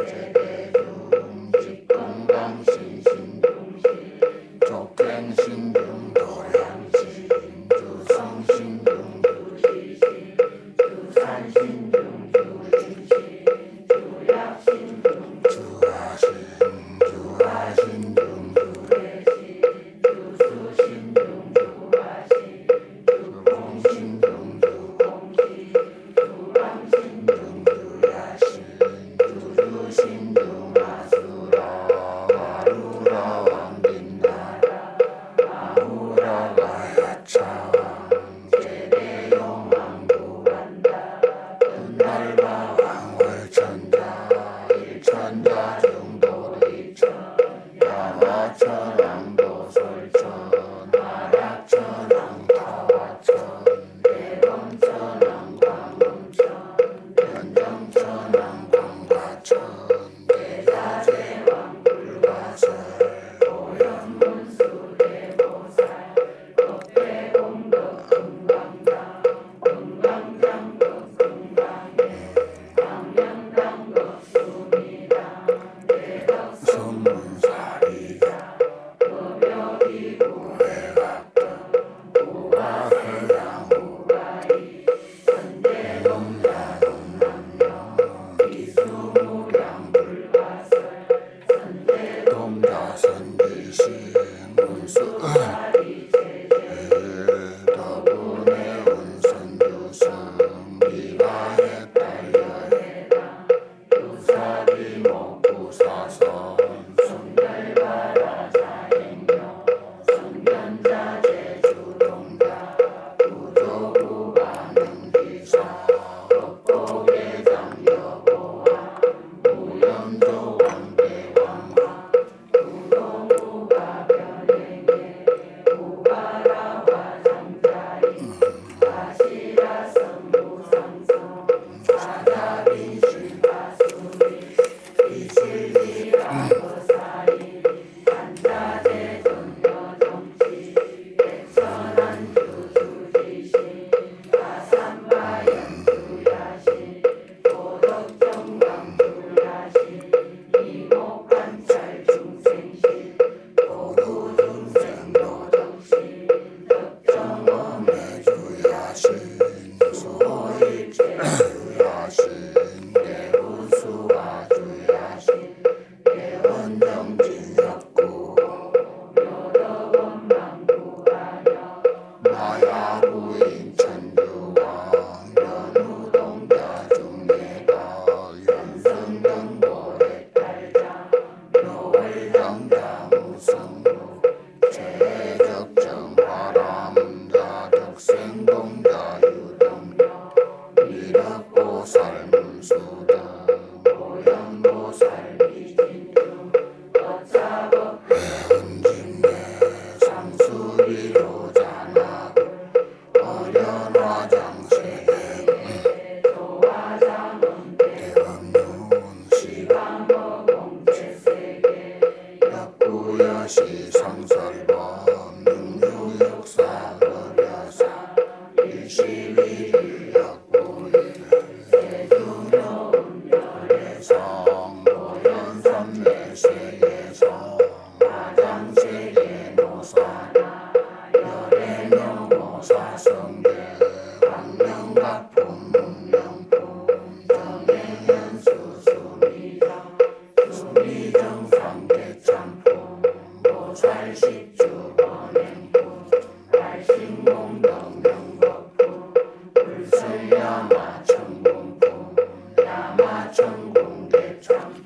제대중 직동강신신중시 족행신중 도량신 주성신중 주지신 주산신중 주진신 주약신중 주하신 주하신중 주대신 주수신중 주하신 주공신중 주공신 주왕신중 주야신 주주신중 아수라 아루라 왕빈나라 아우라가 야차왕 제대용왕구간다 끝날바 왕월천자 일천자 중도리천 야마천 왕도설천 하락천 왕타화천 대범천 왕광음천 연정천 왕광과천 대자재 왕불가설 오연문수 대보살 법대공덕 금강당 금강장덕 금강해 강명당덕 수미당 대덕 선문사리자 법여기구 회각등 우화회양 우가이 선대동자 동남령 이수무량 불가설 선대동자 선지신 문수 더분의 운선주승 미가에 딸려해당 유사비 목구사선 순결바라자행령 성견자 제주동자 구조구가능기사 법고계장 여보왕 무연조 왕대왕왕 구동구가 변행해 구가라와 장자리 가시라 성부상성 사다빈신 가수리 이실리라 거사리 한자재 전여정치 백선한 주주지신 가산마연 주야신 도덕정강 주야신 이목관찰 중생신 고두중생 도덕신 덕정엄의 주야신 수호일체 주야신 대부수화 주야신 대원정진역구 묘덕원망구가녀 마야부인 천주왕 연우동자 중내덕 연승등보의 달장 묘월정자 무성루 제적정화람자 덕생동자 유동력 미륵보살 문수등 오연보살 미진중 어차법 해은진내 상수비로자나불 어련화장세행 조화장은 대음윤 시방어공체세계 역구여시 상설범 능유역사 법여사 일시위를 역구일 세중여음 열애성 오연선내 세계성 화장세계 노사나 열애명호 사성계 황명가품 문명품 정행연수 수미정 수미정 상계참품 보살십주 번행품 발신공덕 명거품 불설야마 천공품 야마천공대참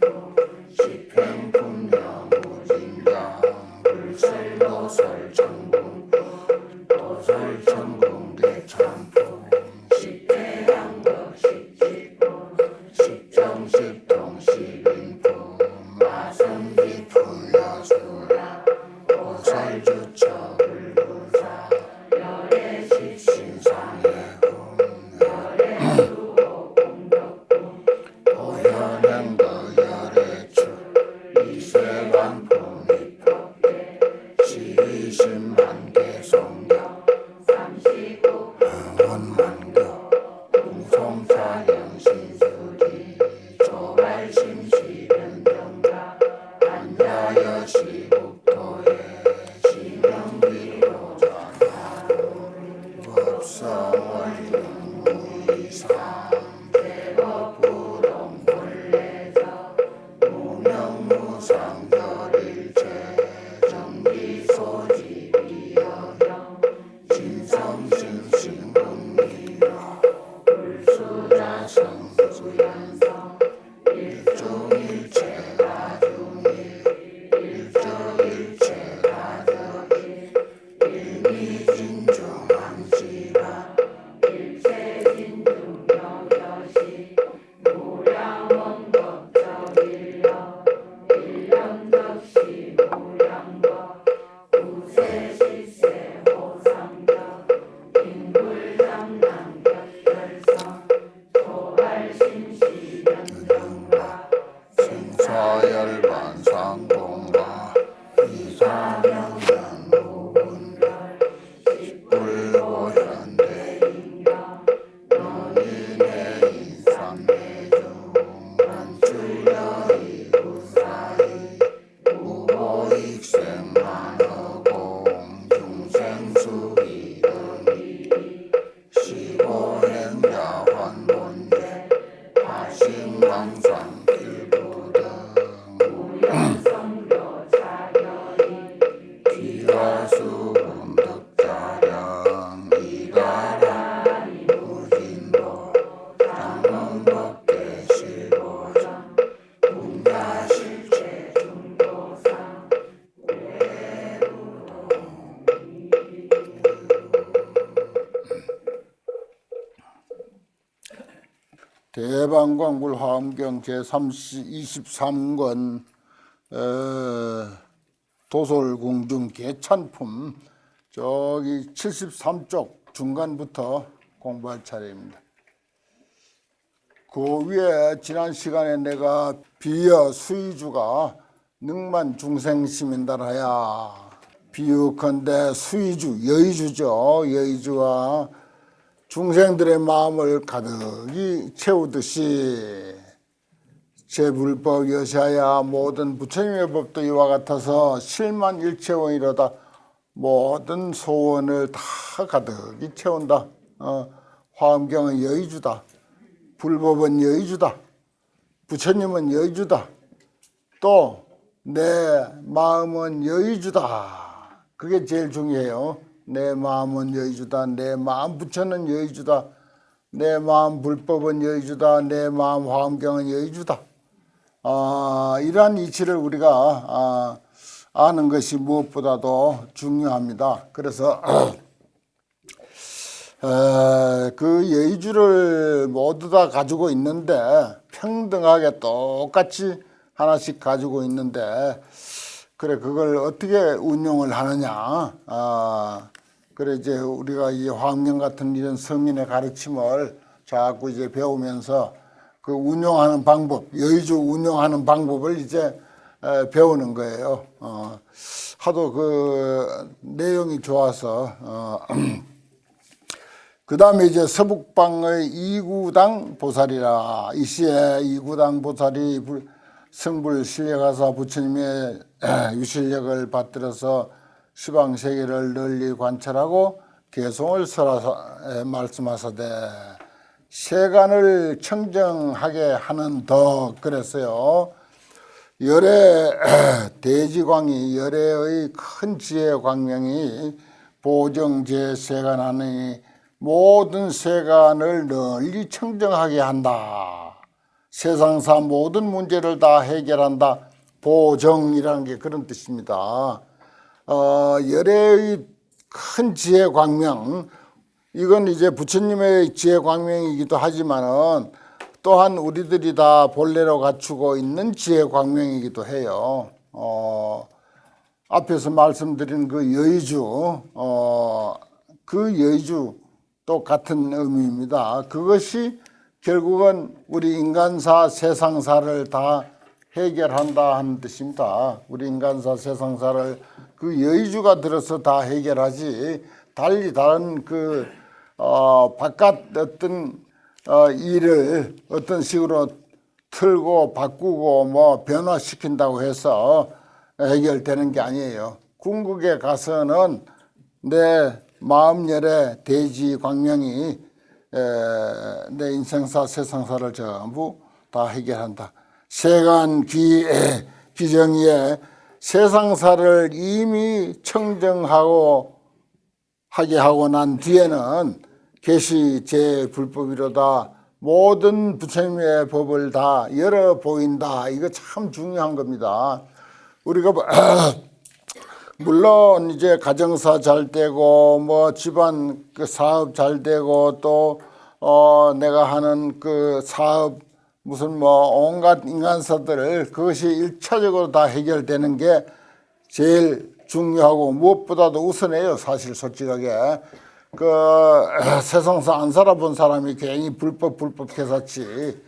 사열반상공하 이사명연 무분별 식불고현대인가 너희내 인상내중 만출여이 우사이 무보익생만어공 중생수비등이 시고행자 환본제 하심망상 길부등 무연성교 자여이 기가수금득자령 이가라니 무진도 장문법계 실보장 공자실체 중도상 대방광불 화엄경 제23권 도솔궁중 개찬품 저기 73쪽 중간부터 공부할 차례입니다. 그 위에 지난 시간에 내가 비여 수의주가 능만 중생시민달하야 비유컨대 수의주 여의주죠. 여의주와 중생들의 마음을 가득히 채우듯이 제불법 여샤야 모든 부처님의 법도 이와 같아서 실만일체원이로다 모든 소원을 다 가득히 채운다. 화엄경은 여의주다. 불법은 여의주다. 부처님은 여의주다. 또 내 마음은 여의주다. 그게 제일 중요해요. 내 마음은 여의주다. 내 마음 부처는 여의주다. 내 마음 불법은 여의주다. 내 마음 화엄경은 여의주다. 이러한 이치를 우리가 아는 것이 무엇보다도 중요합니다. 그래서 그 여의주를 모두 다 가지고 있는데 평등하게 똑같이 하나씩 가지고 있는데 그래 그걸 어떻게 운용을 하느냐. 그래 이제 우리가 이 화엄경 같은 이런 성인의 가르침을 자꾸 이제 배우면서 그 운용하는 방법, 여의주 운용하는 방법을 이제 배우는 거예요. 하도 그 내용이 좋아서 그 다음에 이제 서북방의 이구당 보살이라 이시에 이구당 보살이 성불 신력하사 부처님의 유실력을 받들어서 시방세계를 널리 관찰하고 개송을 설하사 말씀하사되 세간을 청정하게 하는 덕 그랬어요. 열의 대지광이 열애의 큰 지혜 광명이 보정제 세간하니 모든 세간을 널리 청정하게 한다. 세상사 모든 문제를 다 해결한다. 보정이라는 게 그런 뜻입니다. 열애의 큰 지혜 광명 이건 이제 부처님의 지혜 광명이기도 하지만은 또한 우리들이 다 본래로 갖추고 있는 지혜 광명이기도 해요. 앞에서 말씀드린 그 여의주, 그 여의주 또 같은 의미입니다. 그것이 결국은 우리 인간사 세상사를 다 해결한다 하는 뜻입니다. 우리 인간사 세상사를 그 여의주가 들어서 다 해결하지 달리 다른 그 바깥 어떤 일을 어떤 식으로 틀고 바꾸고 뭐 변화시킨다고 해서 해결되는 게 아니에요. 궁극에 가서는 내 마음열의 대지 광명이 내 인생사 세상사를 전부 다 해결한다. 세간 기정위에 세상사를 이미 청정하고 하게 하고 난 뒤에는 계시 제불법이로다 모든 부처님의 법을 다 열어 보인다. 이거 참 중요한 겁니다. 우리가 물론 이제 가정사 잘 되고 뭐 집안 그 사업 잘 되고 또 내가 하는 그 사업 무슨 뭐 온갖 인간사들을 그것이 일차적으로 다 해결되는 게 제일 중요하고 무엇보다도 우선해요. 사실 솔직하게 그 세상사 안 살아본 사람이 괜히 불법 개사치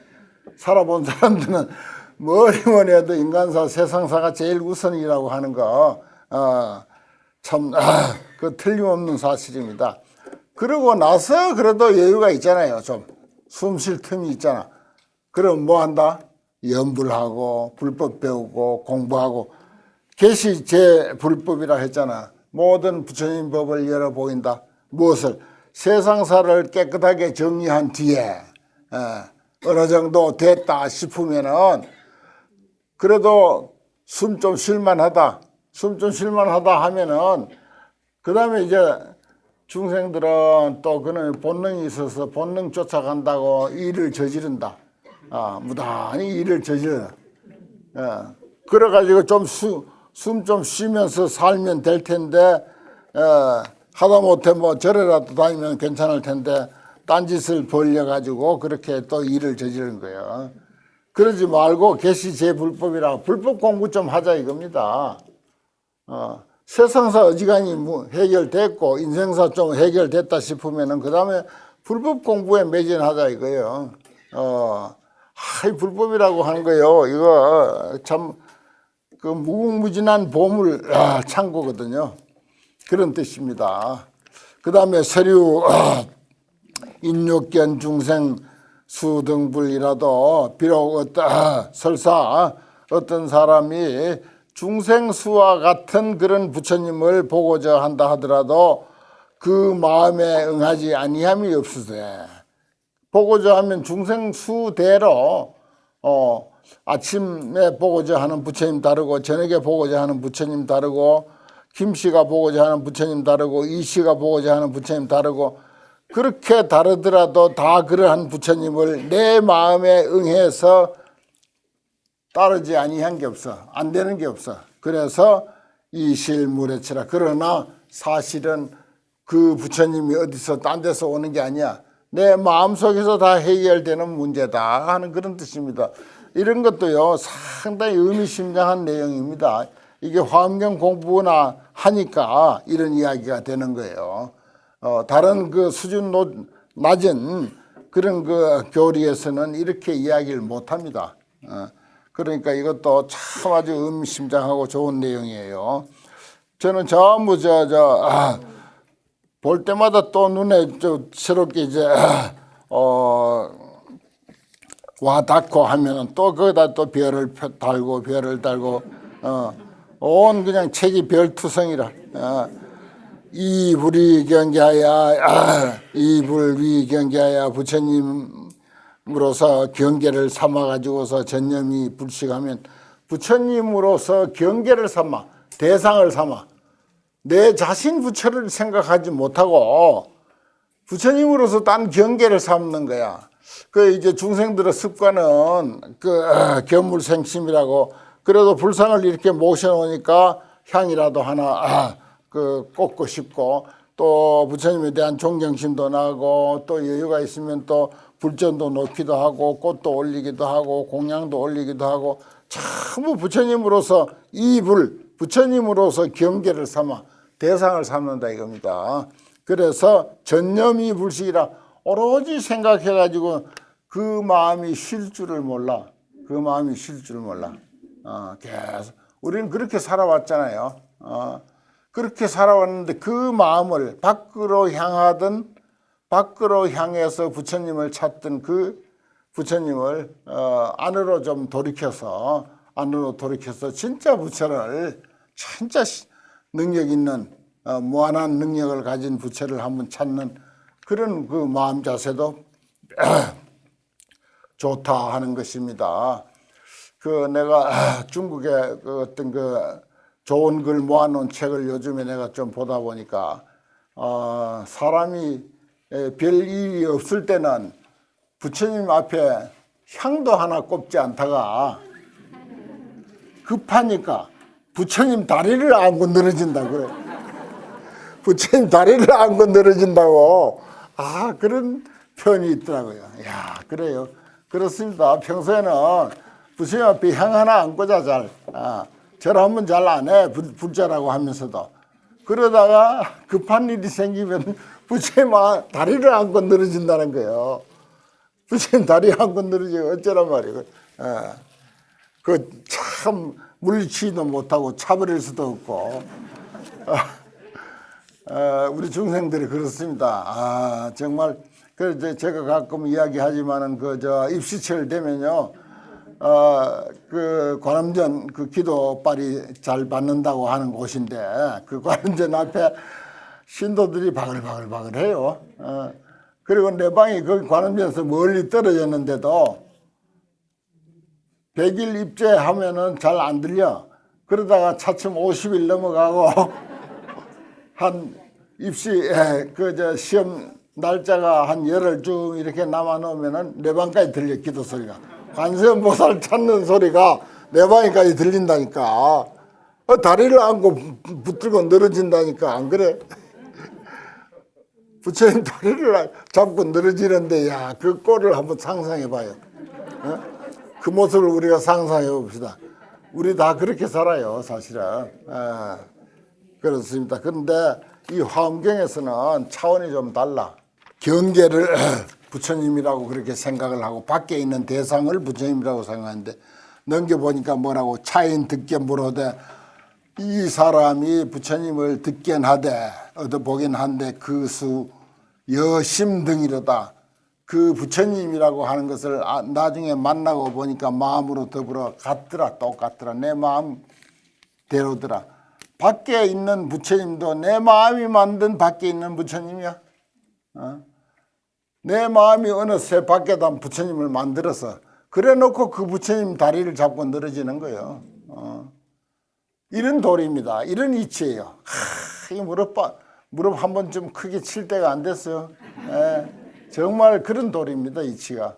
살아본 사람들은 뭐니 해도 인간사, 세상사가 제일 우선이라고 하는 거, 참, 그 틀림없는 사실입니다. 그러고 나서 그래도 여유가 있잖아요. 좀 숨 쉴 틈이 있잖아. 그럼 뭐 한다? 연불하고 불법 배우고 공부하고. 계시 제 불법이라 했잖아. 모든 부처님 법을 열어 보인다. 무엇을? 세상사를 깨끗하게 정리한 뒤에 어느 정도 됐다 싶으면은 그래도 숨 좀 쉴만하다. 숨 좀 쉴만하다 하면은 그 다음에 이제 중생들은 또 그는 본능이 있어서 본능 쫓아간다고 일을 저지른다. 무단히 일을 저지르. 그래가지고 좀 숨 좀 쉬면서 살면 될 텐데, 하다못해 뭐 절에라도 다니면 괜찮을 텐데, 딴짓을 벌려가지고 그렇게 또 일을 저지른 거예요. 그러지 말고 계시 제 불법이라 불법 공부 좀 하자 이겁니다. 세상사 어지간히 해결됐고 인생사 좀 해결됐다 싶으면은 그 다음에 불법 공부에 매진하자 이거예요. 불법이라고 하는 거요. 이거 참 그 무궁무진한 보물 창고거든요. 그런 뜻입니다. 그 다음에 서류 인욕견 중생 수등불이라도 비록 설사 어떤 사람이 중생수와 같은 그런 부처님을 보고자 한다 하더라도 그 마음에 응하지 아니함이 없으세. 보고자 하면 중생수대로 아침에 보고자 하는 부처님 다르고 저녁에 보고자 하는 부처님 다르고 김씨가 보고자 하는 부처님 다르고 이씨가 보고자 하는 부처님 다르고 그렇게 다르더라도 다 그러한 부처님을 내 마음에 응해서 따르지 아니한 게 없어. 안 되는 게 없어. 그래서 이실무례치라. 그러나 사실은 그 부처님이 어디서 딴 데서 오는 게 아니야. 내 마음속에서 다 해결되는 문제다 하는 그런 뜻입니다. 이런 것도요 상당히 의미심장한 내용입니다. 이게 화엄경 공부나 하니까 이런 이야기가 되는 거예요. 다른 그 수준 낮은 그런 그 교리에서는 이렇게 이야기를 못 합니다. 그러니까 이것도 참 아주 의미심장하고 좋은 내용이에요. 저는 전부 볼 때마다 또 눈에 좀 새롭게 이제 와 닿고 하면은 또 거기다 또 별을 달고 온 그냥 책이 별투성이라. 이불이 경계하여 이불위 경계하여 부처님으로서 경계를 삼아 가지고서 전념이 불식하면 부처님으로서 경계를 삼아 대상을 삼아 내 자신 부처를 생각하지 못하고 부처님으로서 딴 경계를 삼는 거야. 그 이제 중생들의 습관은 그 견물생심이라고 그래도 불상을 이렇게 모셔놓으니까 향이라도 하나 그 꽂고 싶고 또 부처님에 대한 존경심도 나고 또 여유가 있으면 또 불전도 놓기도 하고 꽃도 올리기도 하고 공양도 올리기도 하고 전부 부처님으로서 부처님으로서 경계를 삼아 대상을 삼는다 이겁니다. 그래서 전념이 불식이라 오로지 생각해가지고 그 마음이 쉴 줄을 몰라. 계속 우리는 그렇게 살아왔잖아요. 그렇게 살아왔는데 그 마음을 밖으로 향해서 부처님을 찾던 그 부처님을 안으로 돌이켜서 진짜 부처를 진짜 능력 있는 무한한 능력을 가진 부처를 한번 찾는 그런 그 마음 자세도 좋다 하는 것입니다. 그 내가 중국에 그 어떤 그 좋은 글 모아놓은 책을 요즘에 내가 좀 보다 보니까 사람이 별 일이 없을 때는 부처님 앞에 향도 하나 꼽지 않다가 급하니까 부처님 다리를 안고 늘어진다 그래. 부처님 다리를 안고 늘어진다고 그런 표현이 있더라고요. 그래요. 그렇습니다. 평소에는 부처님 앞에 향 하나 안 꽂아 절 한번 잘 안 해. 불자라고 하면서도. 그러다가 급한 일이 생기면 부처님 다리를 안고 늘어진다는 거예요. 부처님 다리 안고 늘어지고 어쩌란 말이에요. 그 참 물리치지도 못하고 차버릴 수도 없고 우리 중생들이 그렇습니다. 정말 그 제가 가끔 이야기하지만은 그 저 입시철 되면요. 그 관음전 그 기도빨이 잘 받는다고 하는 곳인데 그 관음전 앞에 신도들이 바글바글바글해요. 그리고 내 방이 그 관음전에서 멀리 떨어졌는데도 100일 입제하면은 잘 안 들려. 그러다가 차츰 50일 넘어가고 한 입시 그 저 시험 날짜가 한 열흘 쭉 이렇게 남아 놓으면은 내 방까지 들려 기도 소리가. 관세음보살 찾는 소리가 내 방에까지 들린다니까. 다리를 안고 붙들고 늘어진다니까. 안 그래? 부처님 다리를 잡고 늘어지는데 야, 그 꼴을 한번 상상해 봐요. 그 모습을 우리가 상상해 봅시다. 우리 다 그렇게 살아요, 사실은. 그렇습니다. 그런데 이 화엄경에서는 차원이 좀 달라. 경계를 부처님이라고 그렇게 생각을 하고 밖에 있는 대상을 부처님이라고 생각하는데 넘겨보니까 뭐라고 차인 듣게 물어대 이 사람이 부처님을 듣긴 하되 얻어보긴 한데 그 수 여심 등이로다. 그 부처님이라고 하는 것을 나중에 만나고 보니까 마음으로 더불어 같더라. 똑같더라. 내 마음대로더라. 밖에 있는 부처님도 내 마음이 만든 밖에 있는 부처님이야. 내 마음이 어느새 밖에다 부처님을 만들어서 그래 놓고 그 부처님 다리를 잡고 늘어지는 거예요. 이런 도리입니다. 이런 이치예요. 이 무릎 한 번 좀 크게 칠 때가 안 됐어요. 정말 그런 도리입니다. 이치가.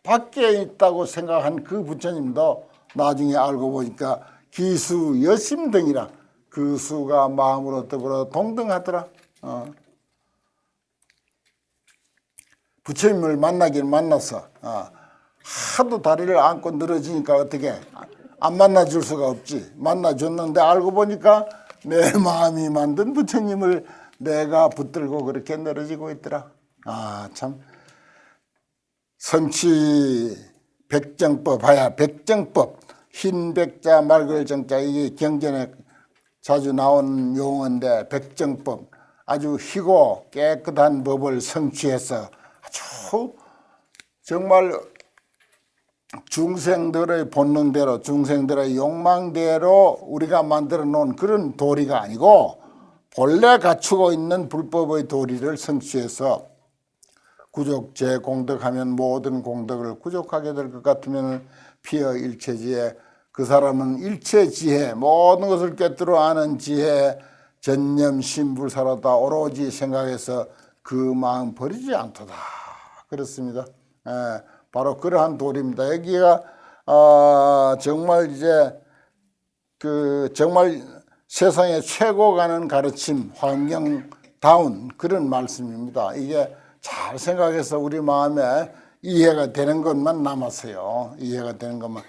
밖에 있다고 생각한 그 부처님도 나중에 알고 보니까 기수 여심 등이라 그 수가 마음으로 더불어 동등하더라. 부처님을 만나긴 만났어. 하도 다리를 안고 늘어지니까 어떻게 안 만나줄 수가 없지. 만나줬는데 알고 보니까 내 마음이 만든 부처님을 내가 붙들고 그렇게 늘어지고 있더라. 참 성취 백정법 하야 백정법 흰 백자 맑을 정자 이게 경전에 자주 나온 용어인데 백정법 아주 희고 깨끗한 법을 성취해서 아주 정말 중생들의 본능대로 중생들의 욕망대로 우리가 만들어 놓은 그런 도리가 아니고 본래 갖추고 있는 불법의 도리를 성취해서 구족제 공덕하면 모든 공덕을 구족하게 될 것 같으면 피어 일체지혜 그 사람은 일체지혜 모든 것을 꿰뚫어 아는 지혜 전념 신불사로다 오로지 생각해서 그 마음 버리지 않도다. 그렇습니다. 바로 그러한 도리입니다. 여기가 정말 이제 그 정말 세상에 최고 가는 가르침 화엄경다운 그런 말씀입니다. 이게 잘 생각해서 우리 마음에 이해가 되는 것만 남았어요. 이해가 되는 것만.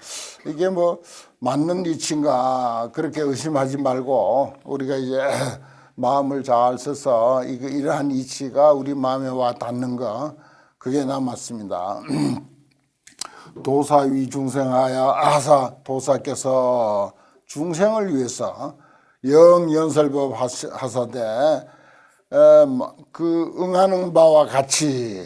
이게 뭐 맞는 이치인가 그렇게 의심하지 말고 우리가 이제 마음을 잘 써서 이러한 이치가 우리 마음에 와 닿는 거 그게 남았습니다. 도사위 중생하여 아사 도사께서 중생을 위해서 영연설법 하사되 그 응하는 바와 같이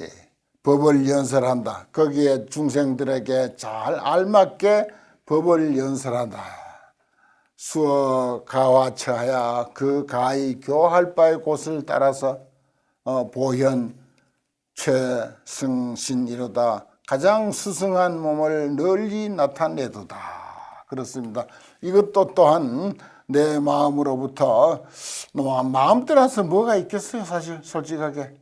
법을 연설한다. 거기에 중생들에게 잘 알맞게 법을 연설한다. 수어 가와처하여 그 가히 교할 바의 곳을 따라서 보현 최승신이로다. 가장 수승한 몸을 널리 나타내도다. 그렇습니다. 이것도 또한 내 마음으로부터 마음 떠나서 뭐가 있겠어요. 사실 솔직하게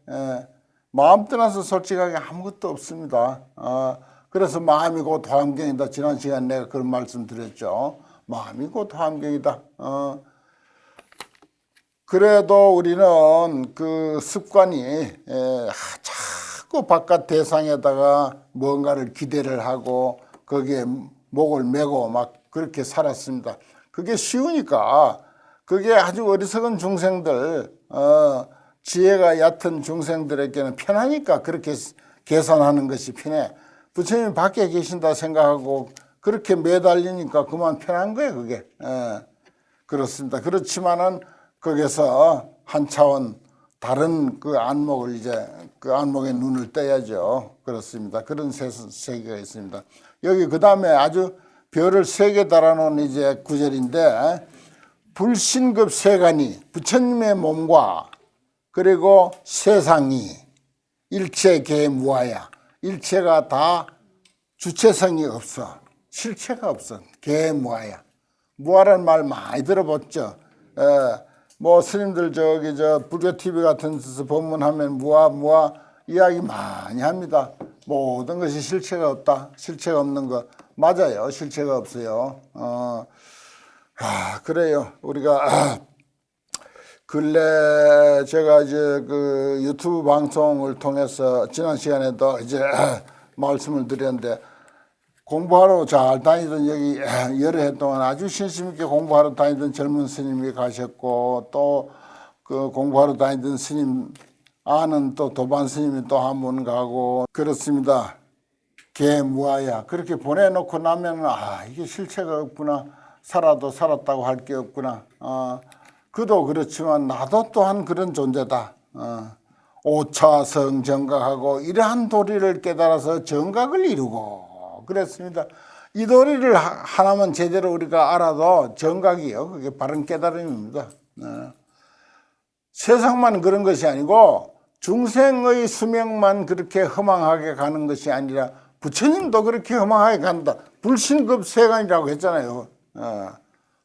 마음 떠나서 솔직하게 아무것도 없습니다. 그래서 마음이 곧 화엄경이다. 지난 시간 내가 그런 말씀 드렸죠. 마음이 곧 화엄경이다. 그래도 우리는 그 습관이 자꾸 바깥 대상에다가 뭔가를 기대를 하고 거기에 목을 메고 막 그렇게 살았습니다. 그게 쉬우니까 그게 아주 어리석은 중생들 지혜가 얕은 중생들에게는 편하니까 그렇게 계산하는 것이 편해. 부처님 밖에 계신다 생각하고 그렇게 매달리니까 그만 편한 거예요, 그게. 그렇습니다. 그렇지만은 거기서 한 차원 다른 그 안목을 이제 그 안목에 눈을 떼야죠. 그렇습니다. 그런 세계가 있습니다. 여기 그 다음에 아주 별을 3개 달아놓은 이제 구절인데, 불신급 세간이 부처님의 몸과 그리고 세상이 일체 개무하야. 일체가 다 주체성이 없어. 실체가 없어. 개무하야. 무아라는 말 많이 들어봤죠. 뭐 스님들 불교 TV 같은 데서 법문하면 무아 이야기 많이 합니다. 모든 것이 실체가 없다. 실체가 없는 거 맞아요. 실체가 없어요. 그래요. 우리가 근래 제가 이제 그 유튜브 방송을 통해서 지난 시간에도 이제 말씀을 드렸는데, 공부하러 잘 다니던 여기 여러 해 동안 아주 신심 있게 공부하러 다니던 젊은 스님이 가셨고, 또 그 공부하러 다니던 스님 아는 또 도반 스님이 또 한 분 가고 그렇습니다. 개무아야. 그렇게 보내놓고 나면 이게 실체가 없구나. 살아도 살았다고 할 게 없구나. 그도 그렇지만 나도 또한 그런 존재다. 오차성 정각하고 이러한 도리를 깨달아서 정각을 이루고 그랬습니다. 이 도리를 하나만 제대로 우리가 알아도 정각이요. 그게 바른 깨달음입니다. 세상만 그런 것이 아니고 중생의 수명만 그렇게 허망하게 가는 것이 아니라 부처님도 그렇게 허망하게 간다. 불신급 세간이라고 했잖아요.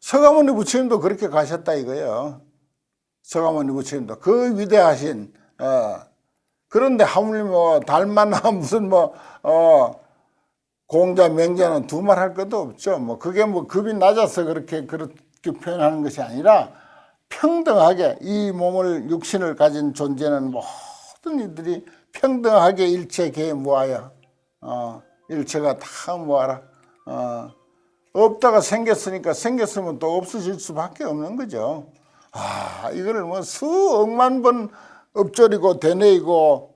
서가모니 부처님도 그렇게 가셨다 이거예요. 서가모니 부처님도 그 위대하신 그런데 하물며 뭐 달마나 무슨 공자 명자는 두말할 것도 없죠. 뭐 그게 뭐 급이 낮아서 그렇게 표현하는 것이 아니라 평등하게 이 몸을 육신을 가진 존재는 모든 이들이 평등하게 일체 개무하여 일체가 다 모아라. 없다가 생겼으니까 생겼으면 또 없어질 수밖에 없는 거죠. 이거를 뭐 수억만 번 엎조리고 되뇌이고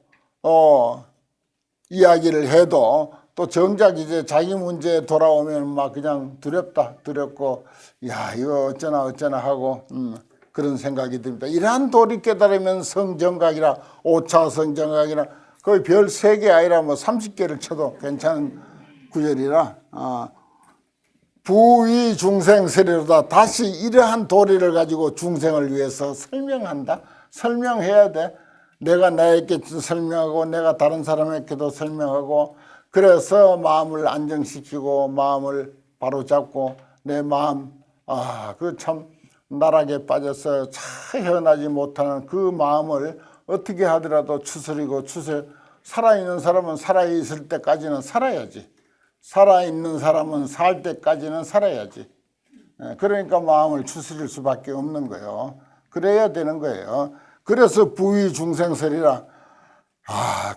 이야기를 해도 또 정작 이제 자기 문제에 돌아오면 막 그냥 두렵고 이거 어쩌나 하고 그런 생각이 듭니다. 이러한 도리 깨달으면 성정각이라 오차 성정각이라 거의 별 3개 아니라 뭐 30개를 쳐도 괜찮은 구절이라 부위 중생설이로다. 다시 이러한 도리를 가지고 중생을 위해서 설명한다. 설명해야 돼. 내가 나에게 설명하고 내가 다른 사람에게도 설명하고, 그래서 마음을 안정시키고 마음을 바로잡고 내 마음 그 참 나락에 빠져서 헤어나지 못하는 그 마음을 어떻게 하더라도 추스리고 살아있는 사람은 살아있을 때까지는 살아야지. 살아있는 사람은 살 때까지는 살아야지. 그러니까 마음을 추스릴 수밖에 없는 거예요. 그래야 되는 거예요. 그래서 부위 중생설이라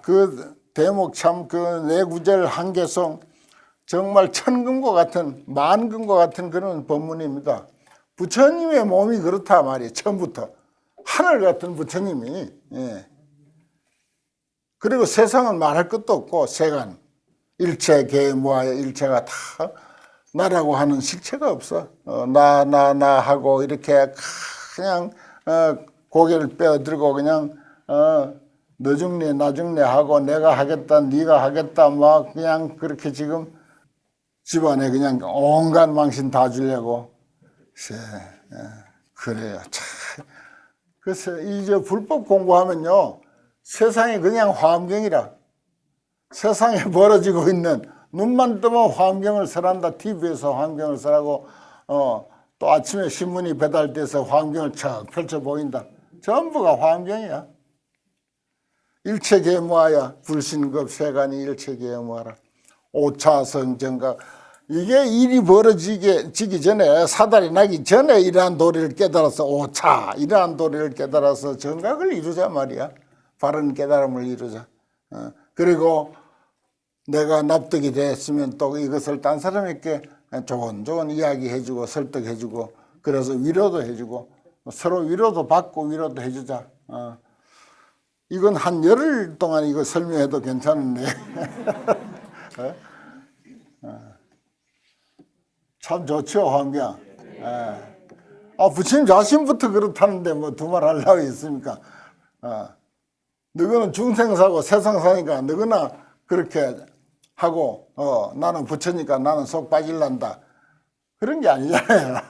그 대목 참 그 내구절 한계송 정말 천금과 같은 만금과 같은 그런 법문입니다. 부처님의 몸이 그렇다 말이에요. 처음부터 하늘 같은 부처님이. 그리고 세상은 말할 것도 없고 세간 일체 개무하여 일체가 다 나라고 하는 실체가 없어. 나 하고 이렇게 그냥 고개를 빼어들고 그냥 너 죽네 나 죽네 하고 내가 하겠다 네가 하겠다 막 그냥 그렇게 지금 집안에 그냥 온갖 망신 다 주려고 그래요. 참. 그래서 이제 불법 공부하면요 세상이 그냥 화엄경이라. 세상에 벌어지고 있는 눈만 뜨면 화엄경을 설한다. TV에서 화엄경을 설하고 또 아침에 신문이 배달돼서 화엄경을 척 펼쳐 보인다. 전부가 화엄경이야. 일체계무하야 불신급 세간이 일체계무하라. 오차성정각. 이게 일이 벌어지기 전에 사달이 나기 전에 이러한 도리를 깨달아서 이러한 도리를 깨달아서 정각을 이루자 말이야. 바른 깨달음을 이루자. 그리고 내가 납득이 됐으면 또 이것을 딴 사람에게 좋은 이야기 해주고 설득해주고 그래서 위로도 해주고 서로 위로도 받고 위로도 해주자. 이건 한 열흘 동안 이거 설명해도 괜찮은데 참 좋죠, 환경. 부처님 자신부터 그렇다는데 뭐 두말 하려고 있습니까? 너희는 중생사고 세상사니까 너희나 그렇게 하고 나는 부처니까 나는 속 빠질란다. 그런 게 아니잖아요.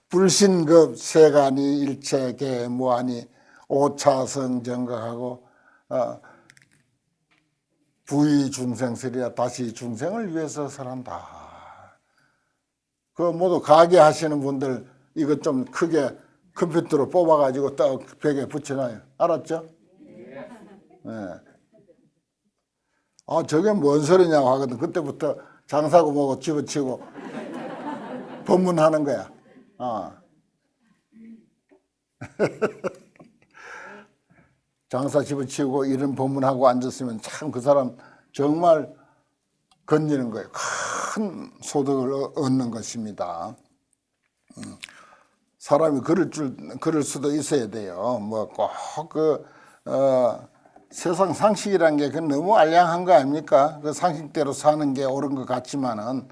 불신급 세간이 일체계 무한히 오차성 정각하고 부의 중생설이라 다시 중생을 위해서 설한다. 그 모두 가게 하시는 분들 이것 좀 크게 컴퓨터로 뽑아가지고 딱 벽에 붙여놔요. 알았죠? 네. 저게 뭔 소리냐고 하거든. 그때부터 장사고 뭐고 집어치고 법문하는 거야. 장사 집어치우고 이런 법문하고 앉았으면 참 그 사람 정말 건지는 거예요. 큰 소득을 얻는 것입니다. 사람이 그럴 수도 있어야 돼요. 뭐 꼭 세상 상식이란 게 너무 알량한 거 아닙니까? 그 상식대로 사는 게 옳은 것 같지만은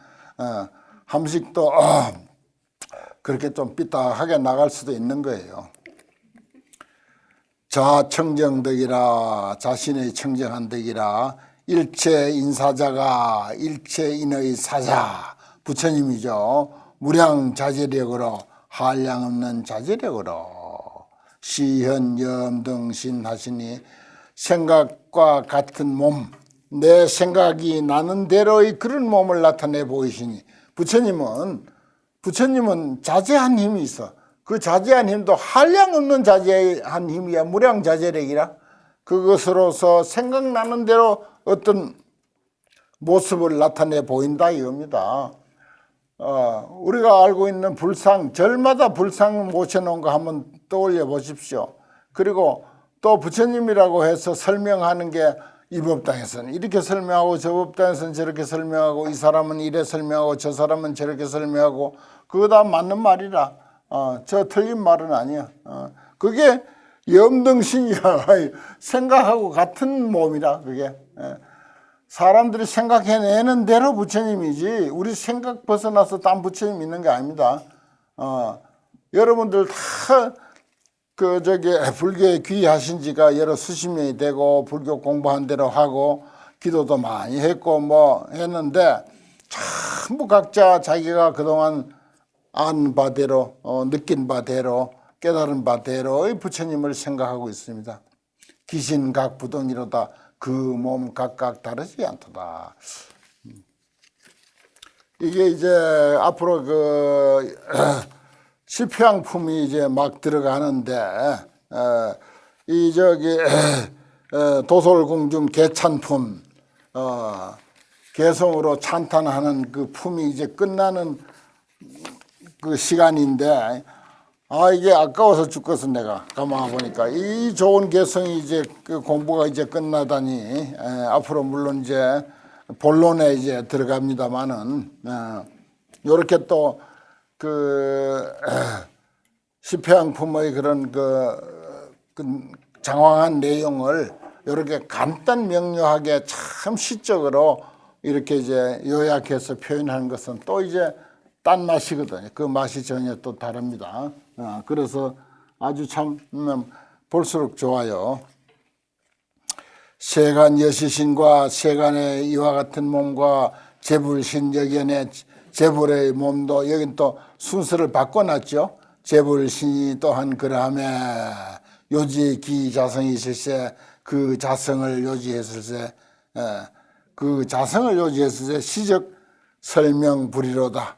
함식도 그렇게 좀 삐딱하게 나갈 수도 있는 거예요. 자청정덕이라 자신의 청정한 덕이라 일체 인사자가 일체인의 사자 부처님이죠. 무량자제력으로 한량없는 자제력으로 시현염등신 하시니 생각과 같은 몸, 내 생각이 나는 대로의 그런 몸을 나타내 보이시니 부처님은 자제한 힘이 있어. 그 자제한 힘도 한량없는 자제한 힘이야. 무량자제력이라. 그것으로서 생각나는 대로 어떤 모습을 나타내 보인다 이겁니다. 우리가 알고 있는 불상, 절마다 불상 모셔놓은 거 한번 떠올려 보십시오. 그리고 또 부처님이라고 해서 설명하는 게 이 법당에서는 이렇게 설명하고 저 법당에서는 저렇게 설명하고 이 사람은 이래 설명하고 저 사람은 저렇게 설명하고 그거 다 맞는 말이라 저 틀린 말은 아니야. 그게 염등신이야. 생각하고 같은 몸이라 그게. 사람들이 생각해내는 대로 부처님이지 우리 생각 벗어나서 딴 부처님 있는 게 아닙니다. 여러분들 다 불교에 귀하신 지가 여러 수십 년이 되고 불교 공부한 대로 하고 기도도 많이 했고 뭐 했는데 전부 각자 자기가 그동안 안 바대로 느낀 바대로 깨달은 바대로의 부처님을 생각하고 있습니다. 기신각 부동이로다 그 몸 각각 다르지 않도다. 이게 이제 앞으로 시표양품이 이제 막 들어가는데 도솔공중 개찬품 개성으로 찬탄하는 그 품이 이제 끝나는 그 시간인데 이게 아까워서 죽겠어. 내가 가만 보니까 이 좋은 개성이 이제 그 공부가 이제 끝나다니 앞으로 물론 이제 본론에 이제 들어갑니다만은 요렇게 또 시표양품의 그런 그 장황한 내용을 이렇게 간단 명료하게 참 시적으로 이렇게 이제 요약해서 표현하는 것은 또 이제 딴 맛이거든요. 그 맛이 전혀 또 다릅니다. 그래서 아주 참 볼수록 좋아요. 세간 여시신과 세간의 이와 같은 몸과 재불신 여견의 재불의 몸도 여긴 또 순서를 바꿔놨죠. 재불신이 또한 그러하며 요지 기자성이 있을세 그 자성을 요지했을세 그 자성을 요지했을세 시적 설명 불이로다.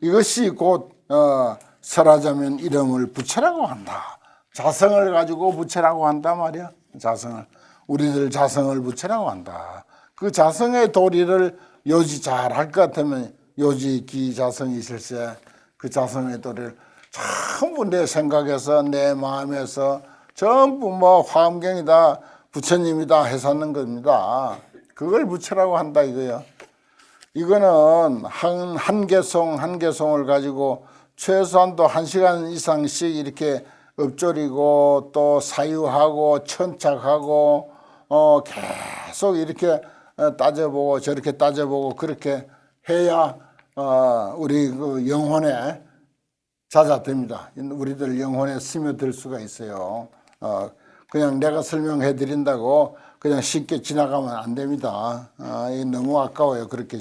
이것이 곧 설하자면 이름을 부처라고 한다. 자성을 가지고 부처라고 한다 말이야. 자성을 우리들 자성을 부처라고 한다. 그 자성의 도리를 요지 잘 할 것 같으면 요지 기자성이 있을세 그 자성의 도리를 전부 내 생각에서 내 마음에서 전부 뭐 화엄경이다 부처님이다 해서는 겁니다. 그걸 부처라고 한다 이거요. 이거는 한 개송을 가지고 최소한도 1시간 이상씩 이렇게 엎조리고 또 사유하고 천착하고 계속 이렇게 따져보고 저렇게 따져보고 그렇게 해야 우리 그 영혼에 잦아듭니다. 우리들 영혼에 스며들 수가 있어요. 그냥 내가 설명해 드린다고 그냥 쉽게 지나가면 안 됩니다. 이게 너무 아까워요. 그렇게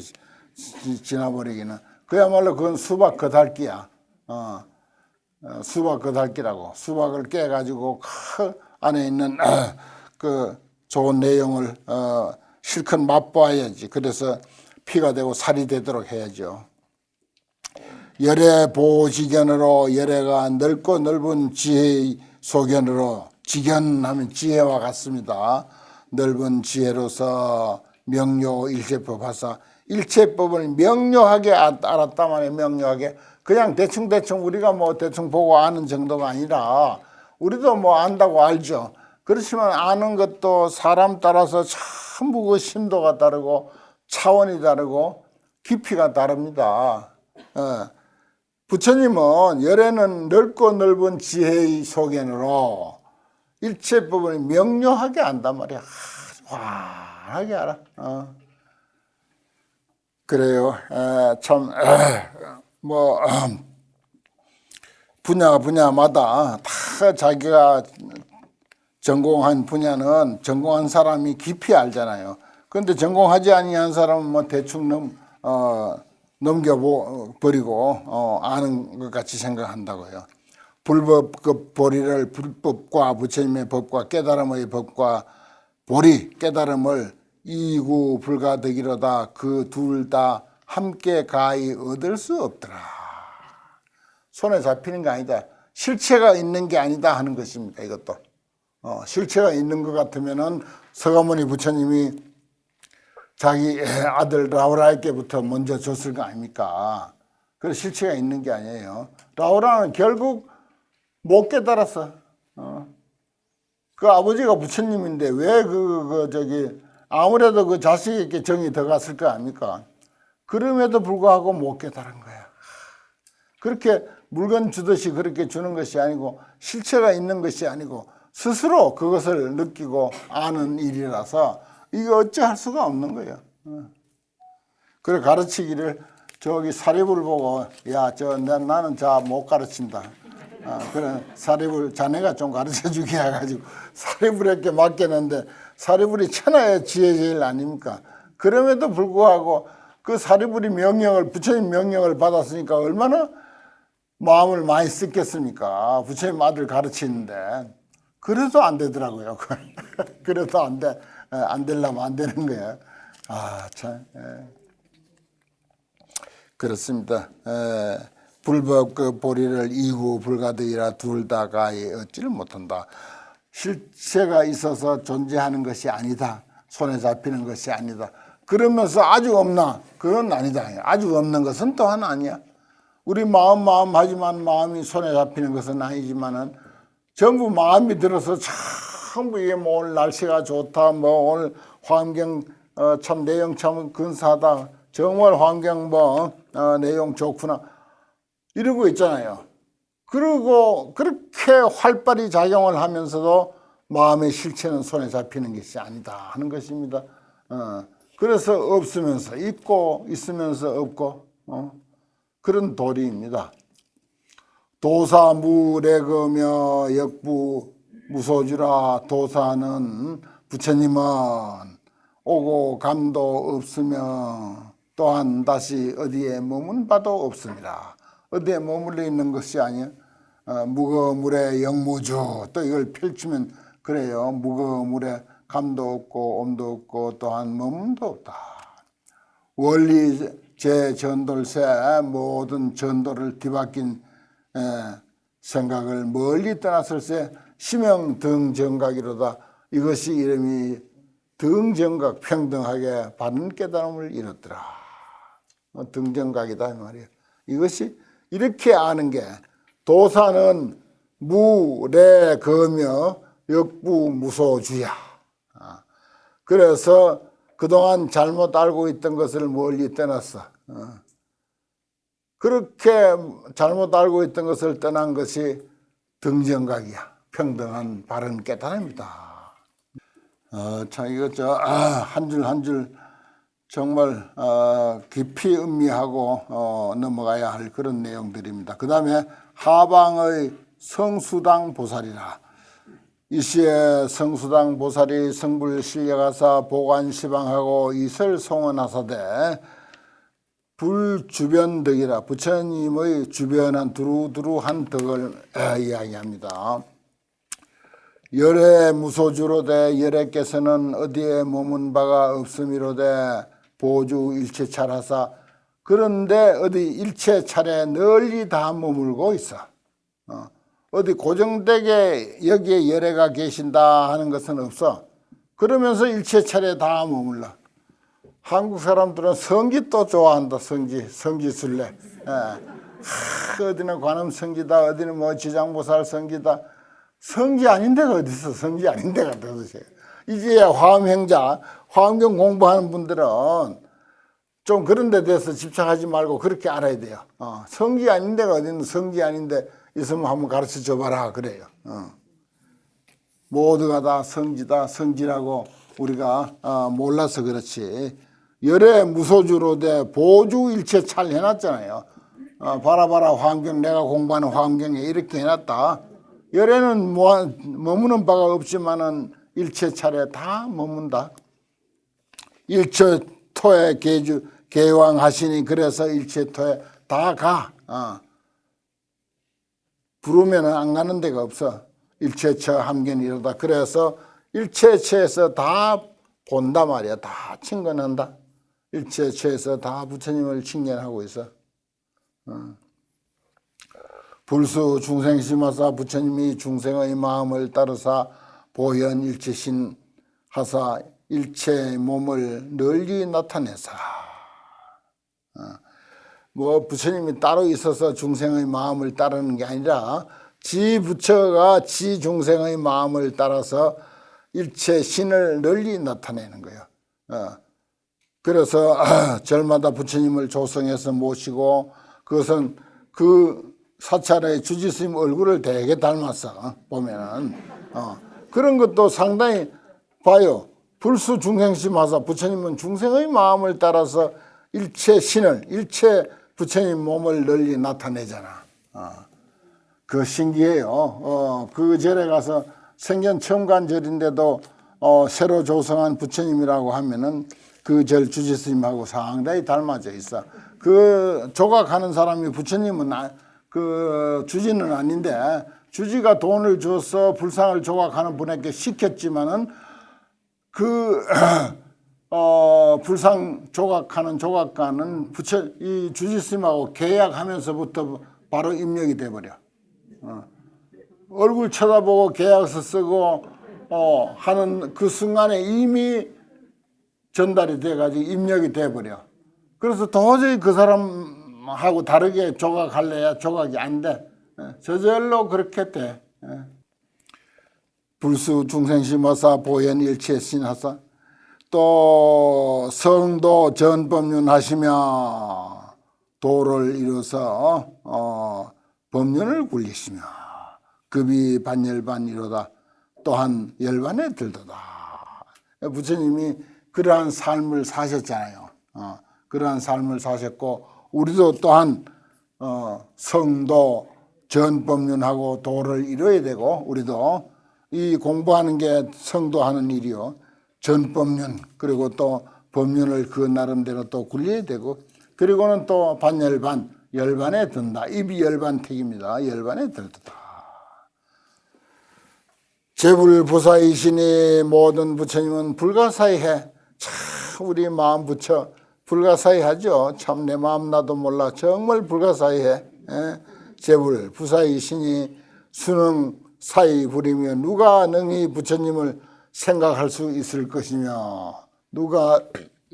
지나버리기는. 그야말로 그건 수박 겉핥기야. 수박 겉핥기라고. 수박을 깨가지고 그 안에 있는 그 좋은 내용을 실컷 맛봐야지. 그래서 피가 되고 살이 되도록 해야죠. 열애 보지견으로, 열애가 넓고 넓은 지혜의 소견으로, 지견하면 지혜와 같습니다. 넓은 지혜로서 명료 일체법 하사, 일체법을 명료하게 알았단 말이에요. 명료하게. 그냥 대충 우리가 뭐 대충 보고 아는 정도가 아니라, 우리도 뭐 안다고 알죠. 그렇지만 아는 것도 사람 따라서 전부 그 심도가 다르고 차원이 다르고 깊이가 다릅니다. 부처님은 열애는 넓고 넓은 지혜의 소견으로 일체법을 명료하게 안단 말이야. 환하게 알아. 그래요. 참 뭐 분야마다 다 자기가 전공한 분야는 전공한 사람이 깊이 알잖아요. 그런데 전공하지 아니한 사람은 뭐 대충 넘겨버리고 아는 것 같이 생각한다고요. 불법급 보리를 불법과 부처님의 법과 깨달음의 법과 보리 깨달음을 이구 불가득이로다. 그 둘 다 함께 가히 얻을 수 없더라. 손에 잡히는 게 아니다. 실체가 있는 게 아니다 하는 것입니다. 이것도 실체가 있는 것 같으면은 서가모니 부처님이 자기 아들 라우라에게부터 먼저 줬을 거 아닙니까? 그래서 실체가 있는 게 아니에요. 라우라는 결국 못 깨달았어. 그 아버지가 부처님인데 왜 아무래도 그 자식에게 정이 더 갔을 거 아닙니까? 그럼에도 불구하고 못 깨달은 거야. 그렇게 물건 주듯이 그렇게 주는 것이 아니고 실체가 있는 것이 아니고 스스로 그것을 느끼고 아는 일이라서 이거 어찌할 수가 없는 거예요. 그래 가르치기를 저기 사리불 보고 나는 못 가르친다. 그래 사리불 자네가 좀 가르쳐주게 해가지고 사리불에게 맡겼는데 사리불이 천하의 지혜제일 아닙니까? 그럼에도 불구하고 그 사리불이 부처님 명령을 받았으니까 얼마나 마음을 많이 썼겠습니까? 부처님 아들 가르치는데 그래도 안 되더라고요. 그래도 안 되려면 안 되는 거예요. 참. 그렇습니다. 불법 그 보리를 이구 불가득이라 둘 다 가히 얻지를 못한다. 실체가 있어서 존재하는 것이 아니다. 손에 잡히는 것이 아니다. 그러면서 아주 없나? 그건 아니다. 아주 없는 것은 또한 아니야. 우리 마음 하지만 마음이 손에 잡히는 것은 아니지만은 전부 마음이 들어서 전부 이게 뭐 오늘 날씨가 좋다, 뭐 오늘 환경 참 내용 참 근사하다, 정말 환경 내용 좋구나 이러고 있잖아요. 그리고 그렇게 활발히 작용을 하면서도 마음의 실체는 손에 잡히는 것이 아니다 하는 것입니다. 그래서 없으면서 있고 있으면서 없고 그런 도리입니다. 도사무례거며 역부 무소주라. 도사는 부처님은 오고 감도 없으며 또한 다시 어디에 머문 바도 없습니다. 어디에 머물러 있는 것이 아니야. 무거무례 영무주. 또 이걸 펼치면 그래요. 무거무례 감도 없고 엄도 없고 또한 머문도 없다. 원리 제 전돌세 모든 전도를 뒤바뀐 생각을 멀리 떠났을세 심형 등정각이로다. 이것이 이름이 등정각, 평등하게 바른 깨달음을 이뤘더라. 등정각이다 이 말이에요. 이것이 이렇게 아는 게 도사는 무례거며 역부 무소주야. 그래서 그동안 잘못 알고 있던 것을 멀리 떠났어. 그렇게 잘못 알고 있던 것을 떠난 것이 등정각이야. 평등한 바른 깨달음이다. 참 이거 한 줄 한 줄 정말 깊이 음미하고 넘어가야 할 그런 내용들입니다. 그 다음에 하방의 성수당 보살이라. 이시에 성수당 보살이 성불 실려가사 보관시방하고 이설 송원하사되 불주변 덕이라. 부처님의 주변한 두루두루한 덕을 이야기합니다. 열애 무소주로되 열애께서는 어디에 머문 바가 없음이로되 보주 일체찰하사. 그런데 어디 일체찰에 널리 다 머물고 있어. 어디 고정되게 여기에 열애가 계신다 하는 것은 없어. 그러면서 일체찰에 다 머물러. 한국 사람들은 성기 또 좋아한다. 성지순례. 어디는 관음 성지다, 어디는 뭐 지장보살 성지다. 성지 아닌 데가 어디 있어? 성지 아닌 데가 도대체. 이제 화엄행자, 화엄경 공부하는 분들은 좀 그런 데 대해서 집착하지 말고 그렇게 알아야 돼요. 성지 아닌 데가 어디 있는 성지 아닌데 있으면 한번 가르쳐 줘봐라 그래요. 모두가 다 성지다, 성지라고 우리가 몰라서 그렇지. 열애 무소주로 돼 보주 일체 찰 해놨잖아요. 봐라 화엄경, 내가 공부하는 화엄경에 이렇게 해놨다. 열애는 머무는 바가 없지만은 일체찰에 다 머문다. 일체토에 개왕하시니 그래서 일체토에 다 가. 부르면은 안 가는 데가 없어. 일체처 함견이로다. 그래서 일체처에서 다 본다 말이야. 다 친근한다. 일체처에서 다 부처님을 칭견하고 있어. 불수 중생심하사 부처님이 중생의 마음을 따르사 보현 일체신 하사 일체 몸을 널리 나타내사. 뭐 부처님이 따로 있어서 중생의 마음을 따르는 게 아니라 지 부처가 지 중생의 마음을 따라서 일체 신을 널리 나타내는 거예요. 그래서 절마다 부처님을 조성해서 모시고 그것은 그 사찰의 주지스님 얼굴을 되게 닮았어. 보면은 그런 것도 상당히 봐요. 불수 중생심하사 부처님은 중생의 마음을 따라서 일체 신을, 일체 부처님 몸을 널리 나타내잖아. 그 신기해요. 그 절에 가서 생전 처음 간 절인데도 새로 조성한 부처님이라고 하면은 그 절 주지스님하고 상당히 닮아져 있어. 그 조각하는 사람이 부처님은 그 주지는 아닌데 주지가 돈을 줘서 불상을 조각하는 분에게 시켰지만은 그 불상 조각하는 조각가는 이 주지스님하고 계약하면서부터 바로 입력이 돼버려. 얼굴 쳐다보고 계약서 쓰고 하는 그 순간에 이미 전달이 돼가지고 입력이 돼버려. 그래서 도저히 그 사람하고 다르게 조각할래야 조각이 안 돼. 저절로 그렇게 돼. 불수 중생심하사 보현 일체신하사. 또 성도 전법륜 하시며 도를 이루어서 법륜을 굴리시며 급이 반열반이로다. 또한 열반에 들도다. 부처님이 그러한 삶을 사셨잖아요. 그러한 삶을 사셨고 우리도 또한 성도 전법륜하고 도를 이뤄야 되고 우리도 이 공부하는 게 성도하는 일이요. 전법륜 그리고 또 법륜을 그 나름대로 또 굴려야 되고 그리고는 또 반열반 열반에 든다. 입이 열반택입니다. 열반에 들다. 제불부사이시니 모든 부처님은 불가사의해. 참 우리 마음 부처 불가사의하죠. 참 내 마음 나도 몰라. 정말 불가사의해. 제불부사이시니 수능 사이 부리며 누가 능히 부처님을 생각할 수 있을 것이며 누가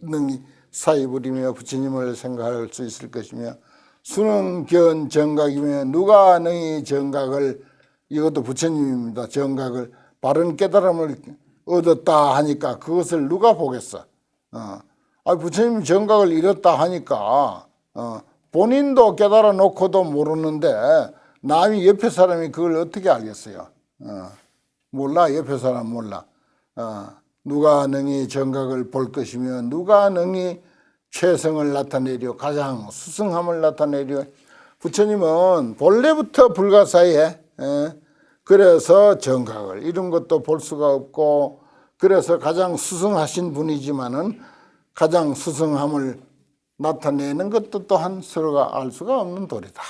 능히 사이 부리며 부처님을 생각할 수 있을 것이며 수능견 정각이며 누가 능히 정각을 이것도 부처님입니다. 정각을 바른 깨달음을 얻었다 하니까 그것을 누가 보겠어. 부처님 정각을 잃었다 하니까 본인도 깨달아 놓고도 모르는데 남이 옆에 사람이 그걸 어떻게 알겠어요. 몰라. 옆에 사람 몰라. 누가 능히 정각을 볼 것이며 누가 능히 최성을 나타내려 가장 수승함을 나타내려 부처님은 본래부터 불가사에 그래서 정각을 이런 것도 볼 수가 없고 그래서 가장 수승하신 분이지만은 가장 수승함을 나타내는 것도 또한 서로가 알 수가 없는 도리다.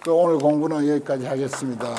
오늘 공부는 여기까지 하겠습니다.